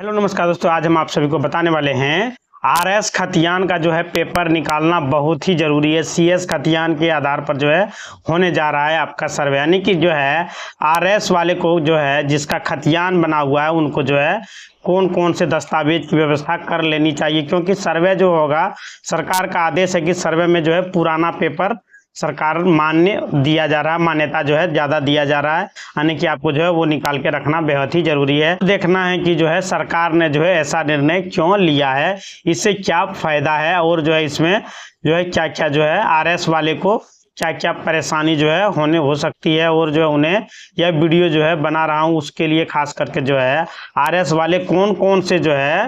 Hello नमस्कार दोस्तों, आज हम आप सभी को बताने वाले हैं आरएस खतियान का जो है पेपर निकालना बहुत ही जरूरी है। सीएस खतियान के आधार पर जो है होने जा रहा है आपका सर्वे, यानी कि जो है आरएस वाले को जो है जिसका खतियान बना हुआ है उनको जो है कौन कौन से दस्तावेज की व्यवस्था कर लेनी चाहिए, क्योंकि सर्वे जो होगा सरकार का आदेश है कि सर्वे में जो है पुराना पेपर सरकार मान्य दिया जा रहा है, मान्यता जो है ज़्यादा दिया जा रहा है, यानी कि आपको जो है वो निकाल के रखना बेहद ही जरूरी है। देखना है कि जो है सरकार ने जो है ऐसा निर्णय क्यों लिया है, इससे क्या फायदा है और जो है इसमें जो है क्या क्या जो है आरएस वाले को क्या क्या परेशानी जो है हो सकती है, और जो है उन्हें यह वीडियो जो है बना रहा हूँ उसके लिए खास करके जो है आरएस वाले कौन कौन से जो है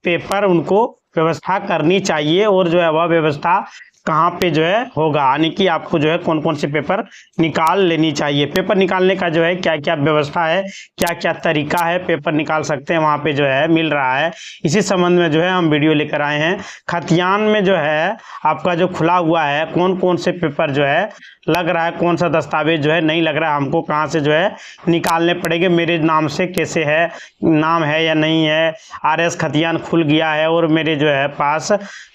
पेपर उनको व्यवस्था करनी चाहिए और जो है वह व्यवस्था कहाँ पे जो है होगा, यानी कि आपको जो है कौन कौन से पेपर निकाल लेनी चाहिए। पेपर निकालने का जो है क्या क्या व्यवस्था है, क्या क्या तरीका है पेपर निकाल सकते हैं वहाँ पे जो है मिल रहा है, इसी संबंध में जो है हम वीडियो लेकर आए हैं। खतियान में जो है आपका जो खुला हुआ है कौन कौन से पेपर जो है लग रहा है, कौन सा दस्तावेज जो है नहीं लग रहा है, हमको कहाँ से जो है निकालने पड़ेंगे, मेरे नाम से कैसे है, नाम है या नहीं है, आरएस खतियान खुल गया है और मेरे जो है पास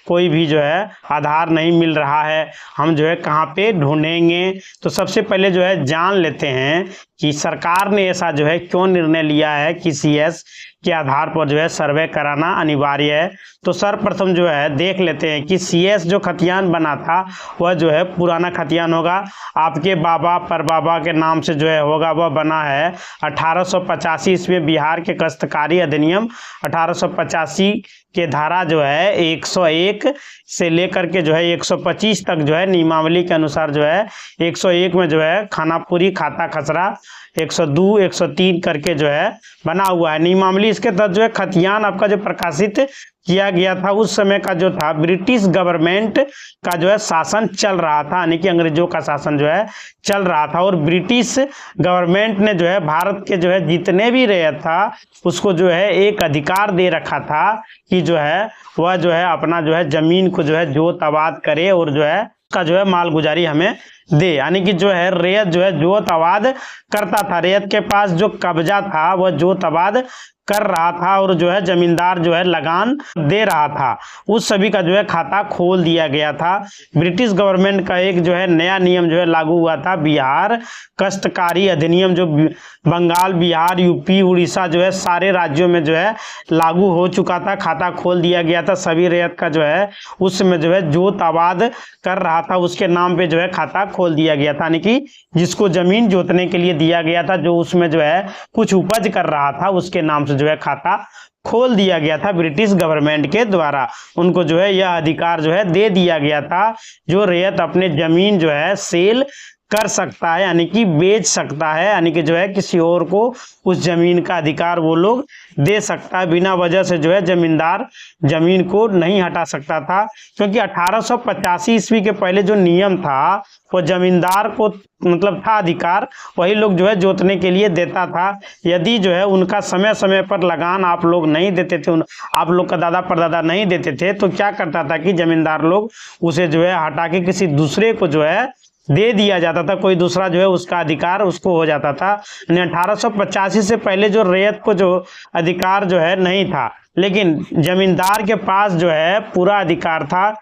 कोई भी जो है आधार नहीं मिल रहा है, हम जो है कहाँ पे ढूंढेंगे। तो सबसे पहले जो है जान लेते हैं कि सरकार ने ऐसा जो है क्यों निर्णय लिया है कि सीएस के आधार पर जो है सर्वे कराना अनिवार्य है। तो सर्वप्रथम जो है देख लेते हैं कि सीएस जो खतियान बना था वह जो है पुराना खतियान होगा, आपके बाबा परबाबा के नाम से जो है होगा, वह बना है 1885 ईस्वी बिहार के काश्तकारी अधिनियम 1885 के धारा जो है 101 से लेकर के जो है 125 तक जो है नियमावली के अनुसार जो है 101 में जो है खानापुरी खाता खसरा 102 103 करके जो है बना हुआ है नियमावली। इसके तहत जो है खतियान आपका जो प्रकाशित किया गया था उस समय का जो था ब्रिटिश गवर्नमेंट का जो है शासन चल रहा था, यानी कि अंग्रेजों का शासन जो है चल रहा था, और ब्रिटिश गवर्नमेंट ने जो है भारत के जो है जितने भी रैयत था उसको जो है एक अधिकार दे रखा था कि जो है वह जो है अपना जो है जमीन को जो है जोत आबाद करे और जो है का जो है मालगुजारी हमें दे, यानी कि जो है रैयत जो है जोत आबाद करता था, रैयत के पास जो कब्जा था वह जोत आबाद कर रहा था और जो है जमींदार जो है लगान दे रहा था, उस सभी का जो है खाता खोल दिया गया था। ब्रिटिश गवर्नमेंट का एक जो है नया नियम जो है लागू हुआ था, बिहार काश्तकारी अधिनियम, जो बंगाल बिहार यूपी उड़ीसा जो है सारे राज्यों में जो है लागू हो चुका था, खाता खोल दिया गया था सभी रैयत का जो है उसमें जो है जोत आबाद कर रहा था उसके नाम पे जो है खाता खोल दिया गया था, यानी कि जिसको जमीन जोतने के लिए दिया गया था जो उसमें जो है कुछ उपज कर रहा था उसके नाम से जो है खाता खोल दिया गया था ब्रिटिश गवर्नमेंट के द्वारा, उनको जो है यह अधिकार जो है दे दिया गया था जो रैयत अपने जमीन जो है सेल कर सकता है, यानी कि बेच सकता है, यानी कि जो है किसी और को उस जमीन का अधिकार वो लोग दे सकता है, बिना वजह से जो है जमींदार जमीन को नहीं हटा सकता था, क्योंकि 1885 ईस्वी के पहले जो नियम था वो जमींदार को मतलब था अधिकार, वही लोग जो है जोतने के लिए देता था। यदि जो है उनका समय समय पर लगान आप लोग नहीं देते थे, आप लोग का दादा परदादा नहीं देते थे, तो क्या करता था कि जमींदार लोग उसे जो है हटा के किसी दूसरे को जो है दे दिया जाता था, कोई दूसरा जो है उसका अधिकार उसको हो जाता था। 1885 से पहले जो रैयत को जो अधिकार जो है नहीं था, लेकिन जमींदार के पास जो है पूरा अधिकार था,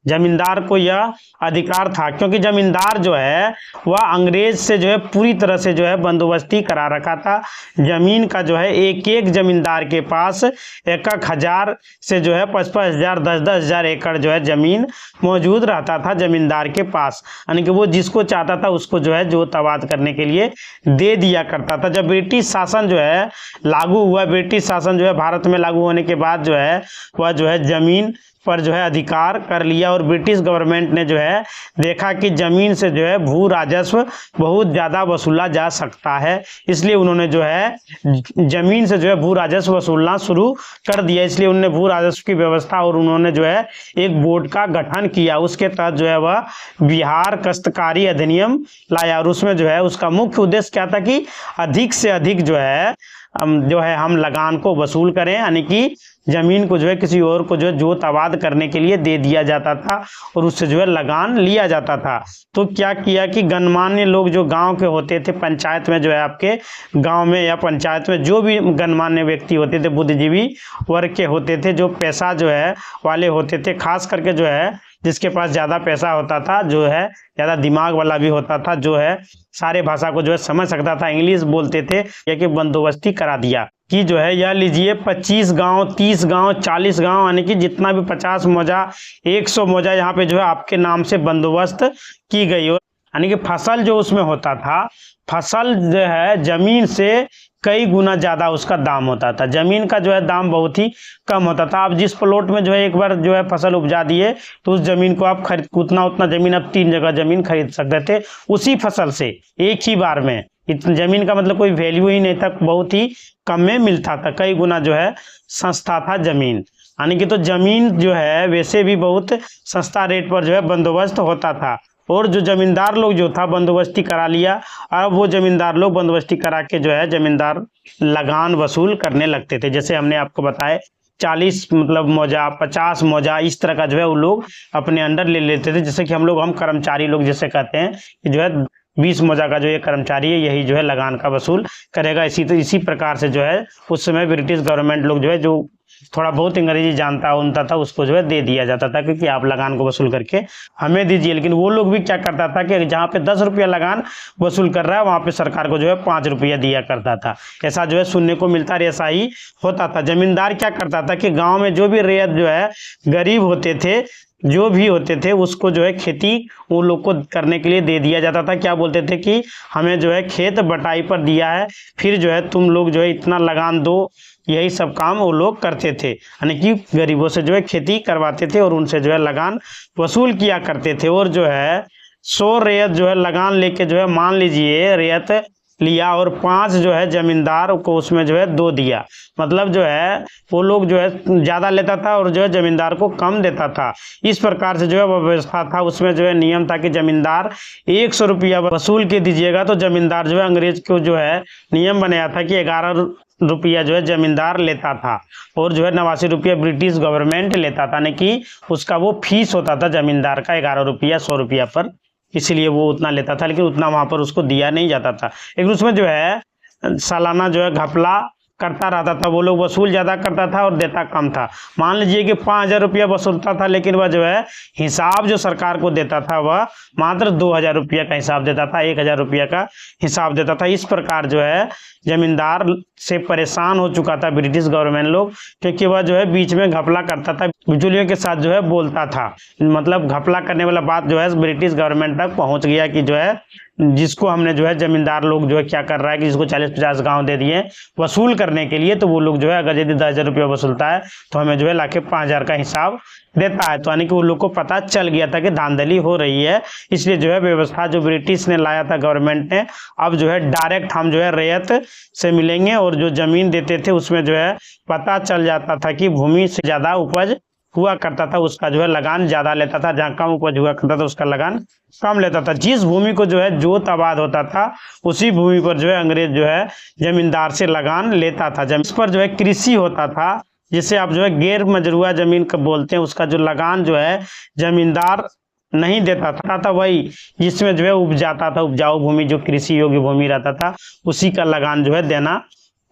जमींदार को यह अधिकार था, क्योंकि जमींदार जो है वह अंग्रेज से जो है पूरी तरह से जो है बंदोबस्ती करा रखा था। जमीन का जो है एक एक जमींदार के पास 1,000 से जो है 55,000 10,000 एकड़ जो है जमीन मौजूद रहता था जमींदार के पास, यानी कि वो जिसको चाहता था उसको जो है जोत आबाद करने के लिए दे दिया करता था। जब ब्रिटिश शासन जो है लागू हुआ, ब्रिटिश शासन जो है भारत में लागू होने के बाद जो है वह जो है जमीन पर जो है अधिकार कर लिया, और ब्रिटिश गवर्नमेंट ने जो है देखा कि जमीन से जो है भू राजस्व बहुत ज़्यादा वसूला जा सकता है, इसलिए उन्होंने जो है जमीन से जो है भू राजस्व वसूलना शुरू कर दिया। इसलिए उन्होंने भू राजस्व की व्यवस्था और उन्होंने जो है एक बोर्ड का गठन किया, उसके तहत जो है वह बिहार काश्तकारी अधिनियम लाया, और उसमें जो है उसका मुख्य उद्देश्य क्या था कि अधिक से अधिक जो है हम लगान को वसूल करें, यानी कि जमीन को जो है किसी और को जो है जोत आबाद करने के लिए दे दिया जाता था और उससे जो है लगान लिया जाता था। तो क्या किया कि गणमान्य लोग जो गांव के होते थे, पंचायत में जो है आपके गांव में या पंचायत में जो भी गणमान्य व्यक्ति होते थे, बुद्धिजीवी वर्ग के होते थे, जो पैसा जो है वाले होते थे, खास करके जो है जिसके पास ज़्यादा पैसा होता था, जो है ज़्यादा दिमाग वाला भी होता था, जो है सारे भाषा को जो है समझ सकता था, इंग्लिश बोलते थे, या कि बंदोबस्ती करा दिया कि जो है यह लीजिए 25 गांव, 30 गांव, 40 गांव, यानी कि जितना भी 50 मौजा, 100 मौजा यहाँ पे जो है आपके नाम से बंदोबस्त की गई हो। यानी कि फसल जो उसमें होता था, फसल जो है जमीन से कई गुना ज़्यादा उसका दाम होता था। जमीन का जो है दाम बहुत ही कम होता था। आप जिस प्लॉट में जो है एक बार जो है फसल उपजा दिए तो उस जमीन को आप खरीद, उतना जमीन आप 3 जगह जमीन खरीद सकते थे उसी फसल से एक ही बार में। इतनी जमीन का मतलब कोई वैल्यू ही नहीं था, बहुत ही कम में मिलता था, कई गुना जो है सस्ता था जमीन। यानी कि तो जमीन जो है वैसे भी बहुत सस्ता रेट पर जो है बंदोबस्त होता था। और जो जमींदार लोग जो था बंदोबस्ती करा लिया, अब वो जमींदार लोग बंदोबस्ती करा के जो है जमींदार लगान वसूल करने लगते थे। जैसे हमने आपको बताया 40 मतलब मौजा, 50 मौजा, इस तरह का जो है वो लोग अपने अंडर ले लेते थे। जैसे कि हम कर्मचारी लोग जैसे कहते हैं कि जो है 20 मौजा का जो ये कर्मचारी है यही जो है लगान का वसूल करेगा। इसी प्रकार से जो है उस समय ब्रिटिश गवर्नमेंट लोग जो है जो थोड़ा बहुत अंग्रेजी जानता उनता था उसको जो है दे दिया जाता था, क्योंकि आप लगान को वसूल करके हमें दीजिए। लेकिन वो लोग भी क्या करता था कि जहाँ पे 10 रुपया लगान वसूल कर रहा है वहाँ पे सरकार को जो है 5 रुपया दिया करता था। ऐसा जो है सुनने को मिलता है, ऐसा ही होता था। जमींदार क्या करता था कि गाँव में जो भी रैयत जो है गरीब होते थे, जो भी होते थे, उसको जो है खेती वो लोग को करने के लिए दे दिया जाता था। क्या बोलते थे कि हमें जो है खेत बटाई पर दिया है, फिर जो है तुम लोग जो है इतना लगान दो, यही सब काम वो लोग करते थे। यानी कि गरीबों से जो है खेती करवाते थे और उनसे जो है लगान वसूल किया करते थे। और जो है 100 रैयत जो है लगान लेके जो है मान लीजिए रैयत लिया और 5 जो है जमींदार को उसमें जो है 2 दिया, मतलब जो है वो लोग जो है ज़्यादा लेता था और जो है जमींदार को कम देता था। इस प्रकार से जो है वो व्यवस्था था। उसमें जो है नियम था कि जमींदार 100 रुपया वसूल के दीजिएगा तो जमींदार जो है अंग्रेज को जो है नियम बनाया था कि 11 रुपया जो है जमींदार लेता था और जो है 89 रुपया ब्रिटिश गवर्नमेंट लेता था। यानी कि उसका वो फीस होता था जमींदार का 11 रुपया 100 रुपया पर, इसलिए वो उतना लेता था, लेकिन उतना वहाँ पर उसको दिया नहीं जाता था। लेकिन उसमें जो है सालाना जो है घपला करता रहता था, वो लोग वसूल ज़्यादा करता था और देता कम था। मान लीजिए कि 5000 रुपया वसूलता था, लेकिन वह जो है हिसाब जो सरकार को देता था वह मात्र 2000 रुपया का हिसाब देता था, 1000 रुपया का हिसाब देता था। इस प्रकार जो है जमींदार से परेशान हो चुका था ब्रिटिश गवर्नमेंट लोग, क्योंकि वह जो है बीच में घपला करता था, बिचौलियों के साथ जो है बोलता था। मतलब घपला करने वाला बात जो है ब्रिटिश गवर्नमेंट तक पहुंच गया कि जो है जिसको हमने जो है जमींदार लोग जो है क्या कर रहा है कि जिसको 40-50 गांव दे दिए वसूल करने के लिए, तो वो लोग जो है अगर यदि 10,000 रुपया वसूलता है तो हमें जो है लाके 5000 का हिसाब देता है। तो यानी कि वो लोग को पता चल गया था कि धांधली हो रही है। इसलिए जो है व्यवस्था जो ब्रिटिश ने लाया था गवर्नमेंट ने, अब जो है डायरेक्ट हम जो है रैयत से मिलेंगे और जो जमीन देते थे उसमें जो है पता चल जाता था कि भूमि से ज़्यादा उपज हुआ करता था उसका जो है लगान ज़्यादा लेता था, जहाँ कम उपज हुआ करता था उसका लगान कम लेता था। जिस भूमि को जो है जोत आबाद होता था उसी भूमि पर जो है अंग्रेज जो है जमींदार से लगान लेता था। इस पर जो है कृषि होता था, जिसे आप जो है गैर मजरूआ जमीन का बोलते हैं, उसका जो लगान जो है जमींदार नहीं देता था वही जिसमें जो है उपजाता था, उपजाऊ भूमि जो कृषि योग्य भूमि रहता था उसी का लगान जो है देना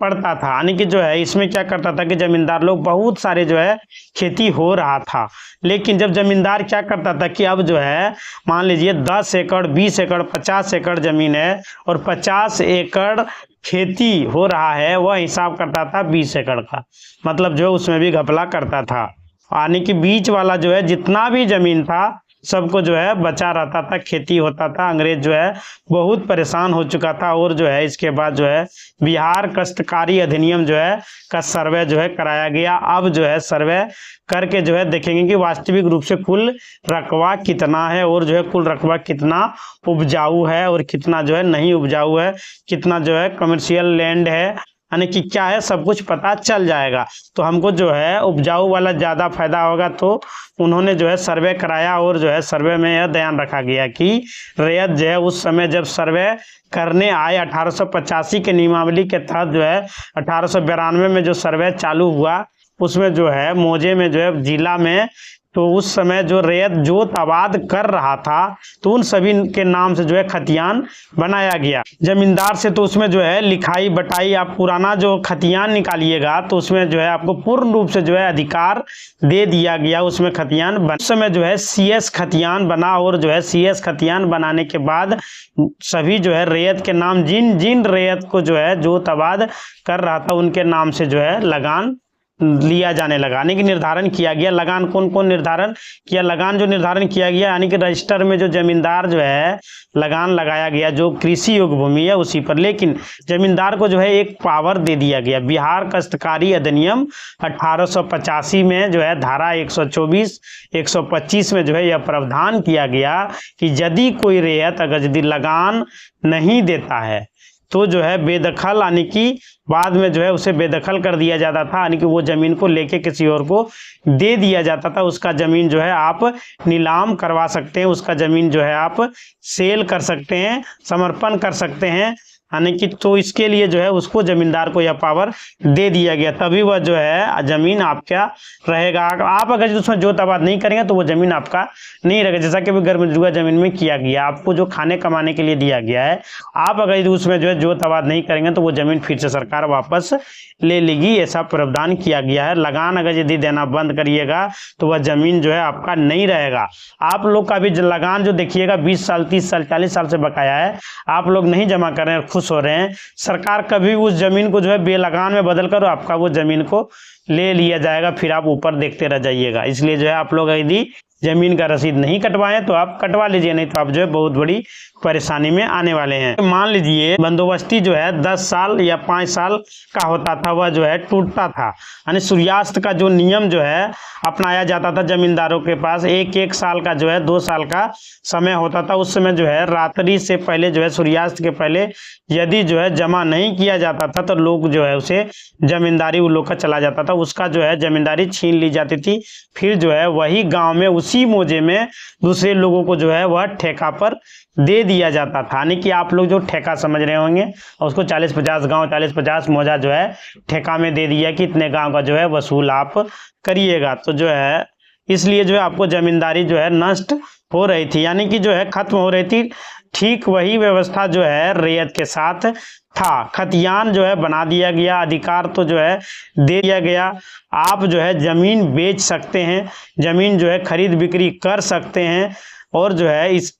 पड़ता था। यानी कि जो है इसमें क्या करता था कि जमींदार लोग बहुत सारे जो है खेती हो रहा था, लेकिन जब जमींदार क्या करता था कि अब जो है मान लीजिए 10 एकड़ 20 एकड़ 50 एकड़ जमीन है और 50 एकड़ खेती हो रहा है, वह हिसाब करता था 20 एकड़ का, मतलब जो है उसमें भी घपला करता था। यानी कि बीच वाला जो है जितना भी जमीन था सबको जो है बचा रहता था, खेती होता था। अंग्रेज जो है बहुत परेशान हो चुका था और जो है इसके बाद जो है बिहार काश्तकारी अधिनियम जो है का सर्वे जो है कराया गया। अब जो है सर्वे करके जो है देखेंगे कि वास्तविक रूप से कुल रकबा कितना है और जो है कुल रकबा कितना उपजाऊ है और कितना जो है नहीं उपजाऊ है, कितना जो है कमर्शियल लैंड है, यानी कि क्या है सब कुछ पता चल जाएगा। तो हमको जो है उपजाऊ वाला ज़्यादा फायदा होगा, तो उन्होंने जो है सर्वे कराया और जो है सर्वे में यह ध्यान रखा गया कि रैयत जो है उस समय जब सर्वे करने आए 1885 के नियमावली के तहत जो है 1892 में जो सर्वे चालू हुआ उसमें जो है मौजे में जो है जिला में, तो उस समय जो रैयत जोत आबाद कर रहा था तो उन सभी के नाम से जो है खतियान बनाया गया। जमींदार से तो उसमें जो है लिखाई बटाई, आप पुराना जो खतियान निकालिएगा तो उसमें जो है आपको पूर्ण रूप से जो है अधिकार दे दिया गया उसमें खतियान उस समय जो है CS खतियान बना, और जो है CS खतियान बनाने के बाद सभी जो है रैयत के नाम, जिन जिन रैयत को जो है जोत आबाद कर रहा था उनके नाम से जो है लगान लिया जाने लगा, यानी कि निर्धारण किया गया। लगान कौन कौन निर्धारण किया? लगान जो निर्धारण किया गया यानी कि रजिस्टर में जो जमींदार जो है लगान लगाया गया जो कृषि योग्य भूमि है उसी पर, लेकिन जमींदार को जो है एक पावर दे दिया गया। बिहार काश्तकारी अधिनियम 1885 में जो है धारा 124 125 में जो है यह प्रावधान किया गया कि यदि कोई रैयत अगर यदि लगान नहीं देता है तो जो है बेदखल, यानी कि बाद में जो है उसे बेदखल कर दिया जाता था, यानी कि वो जमीन को लेके किसी और को दे दिया जाता था। उसका जमीन जो है आप नीलाम करवा सकते हैं, उसका जमीन जो है आप सेल कर सकते हैं, समर्पण कर सकते हैं, यानी कि तो इसके लिए जो है उसको जमींदार को यह पावर दे दिया गया, तभी वह जो है जमीन आपका रहेगा। आप अगर उसमें जोत आबाद नहीं करेंगे तो वो जमीन आपका नहीं रहेगा, जैसा कि गर्मजुआ जमीन में किया गया। आपको जो खाने कमाने के लिए दिया गया है, आप अगर उसमें जो है जोत आबाद नहीं करेंगे तो वो जमीन फिर से सरकार वापस ले लेगी, ऐसा प्रावधान किया गया है। लगान अगर यदि देना बंद करिएगा तो वह जमीन जो है आपका नहीं रहेगा। आप लोग का भी लगान जो देखिएगा 20 साल 30 साल 40 साल से बकाया है, आप लोग नहीं जमा कर रहे हैं, खुश हो रहे हैं, सरकार कभी उस जमीन को जो है बेलगान में बदल कर आपका वो जमीन को ले लिया जाएगा, फिर आप ऊपर देखते रह जाइएगा। इसलिए जो है आप लोग यदि जमीन का रसीद नहीं कटवाएं तो आप कटवा लीजिए, नहीं तो आप जो है बहुत बड़ी परेशानी में आने वाले हैं। मान लीजिए बंदोबस्ती जो है 10 साल या 5 साल का होता था, वह जो है टूटता था, यानी सूर्यास्त का जो नियम जो है अपनाया जाता था जमींदारों के पास। एक साल का जो है 2 साल का समय होता था, उस समय जो है रात्रि से पहले जो है सूर्यास्त के पहले यदि जो है जमा नहीं किया जाता था तो लोग जो है उसे जमींदारी उन लोग का चला जाता था, उसका जो है जमींदारी छीन ली जाती थी। फिर जो है वही गाँव में उसी मौजे में दूसरे लोगों को जो है वह ठेका पर दे दिया जाता था, यानी कि आप लोग जो ठेका समझ रहे होंगे और उसको 40-50 गांव 40-50 मौजा जो है ठेका में दे दिया कि इतने गांव का जो है वसूल आप करिएगा। तो जो है इसलिए जो है आपको जमींदारी जो है नष्ट हो रही थी, यानी कि जो है खत्म हो रही थी। ठीक वही व्यवस्था जो है रैयत के साथ था, खतियान जो है बना दिया गया, अधिकार तो जो है दे दिया गया। आप जो है जमीन बेच सकते हैं, जमीन जो है खरीद बिक्री कर सकते हैं, और जो है इस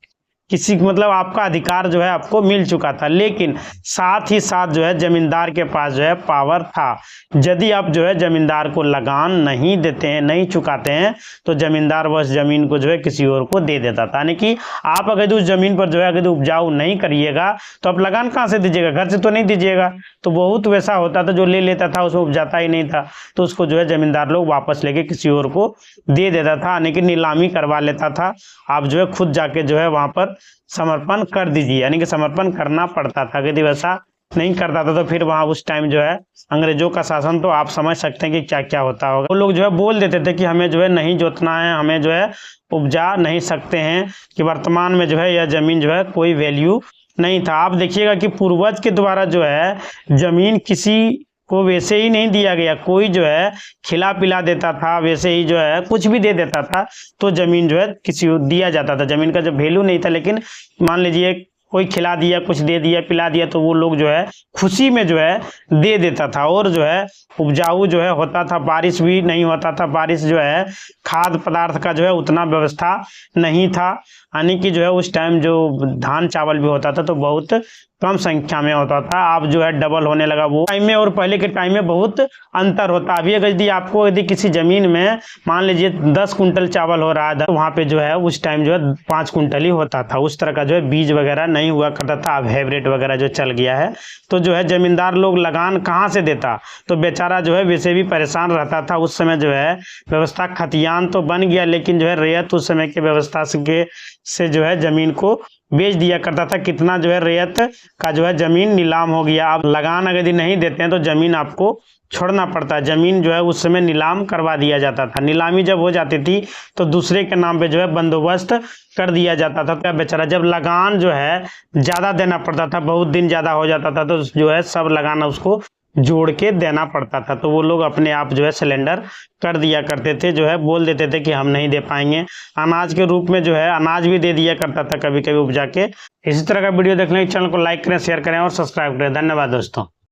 किसी मतलब आपका अधिकार जो है आपको मिल चुका था। लेकिन साथ ही साथ जो है जमींदार के पास जो है पावर था, यदि आप जो है जमींदार को लगान नहीं देते हैं, नहीं चुकाते हैं, तो जमींदार वह जमीन को जो है किसी और को दे देता था। यानी कि आप अगर उस जमीन पर जो है अगर उपजाऊ नहीं करिएगा तो आप लगान कहाँ से दीजिएगा? घर से तो नहीं दीजिएगा। तो बहुत वैसा होता था जो ले लेता था उसमें उपजाता ही नहीं था, तो उसको जो है जमींदार लोग वापस लेके किसी और को दे देता था, यानी कि नीलामी करवा लेता था। आप जो है खुद जाके जो है वहां पर समर्पण कर दीजिए, यानी कि समर्पण करना पड़ता था। यदि वैसा नहीं करता था तो फिर वहां उस टाइम जो है अंग्रेजों का शासन, तो आप समझ सकते हैं कि क्या क्या होता होगा। वो लोग जो है बोल देते थे कि हमें जो है नहीं जोतना है, हमें जो है उपजा नहीं सकते हैं, कि वर्तमान में जो है यह जमीन जो है कोई वैल्यू नहीं था। आप देखिएगा कि पूर्वज के द्वारा जो है जमीन किसी को वैसे ही नहीं दिया गया, कोई जो है खिला पिला देता था, वैसे ही जो है कुछ भी दे देता था तो जमीन जो है किसी को दिया जाता था। जमीन का जो वैल्यू नहीं था, लेकिन मान लीजिए कोई खिला दिया, कुछ दे दिया, पिला दिया, तो वो लोग जो है खुशी में जो है दे देता था। और जो है उपजाऊ जो है होता था, बारिश भी नहीं होता था, बारिश जो है खाद्य पदार्थ का जो है उतना व्यवस्था नहीं था, यानी कि जो है उस टाइम जो धान चावल भी होता था तो बहुत कम संख्या में होता था। अब जो है डबल होने लगा, वो टाइम में और पहले के टाइम में बहुत अंतर होता। अभी अगर यदि आपको यदि किसी जमीन में मान लीजिए 10 कुंटल चावल हो रहा है तो वहाँ पे जो है उस टाइम जो है 5 कुंटल ही होता था। उस तरह का जो है बीज वगैरह नहीं हुआ करता था, अब हाइब्रिड वगैरह जो चल गया है। तो जो है जमींदार लोग लगान कहाँ से देता, तो बेचारा जो है वैसे भी परेशान रहता था। उस समय जो है व्यवस्था खतियान तो बन गया, लेकिन जो है रैयत उस समय के व्यवस्था से जो है जमीन को बेच दिया करता था। कितना जो है रैयत का जो है जमीन नीलाम हो गया। आप लगान अगर यदि नहीं देते हैं तो जमीन आपको छोड़ना पड़ता है। जमीन जो है उस समय नीलाम करवा दिया जाता था। नीलामी जब हो जाती थी तो दूसरे के नाम पे जो है बंदोबस्त कर दिया जाता था। तो बेचारा जब लगान जो है ज़्यादा देना पड़ता था, बहुत दिन ज़्यादा हो जाता था, तो जो है सब लगान उसको जोड़ के देना पड़ता था। तो वो लोग अपने आप जो है सिलेंडर कर दिया करते थे, जो है बोल देते थे कि हम नहीं दे पाएंगे। अनाज के रूप में जो है अनाज भी दे दिया करता था कभी कभी उपजा के। इसी तरह का वीडियो देखने के चैनल को लाइक करें, शेयर करें और सब्सक्राइब करें। धन्यवाद दोस्तों।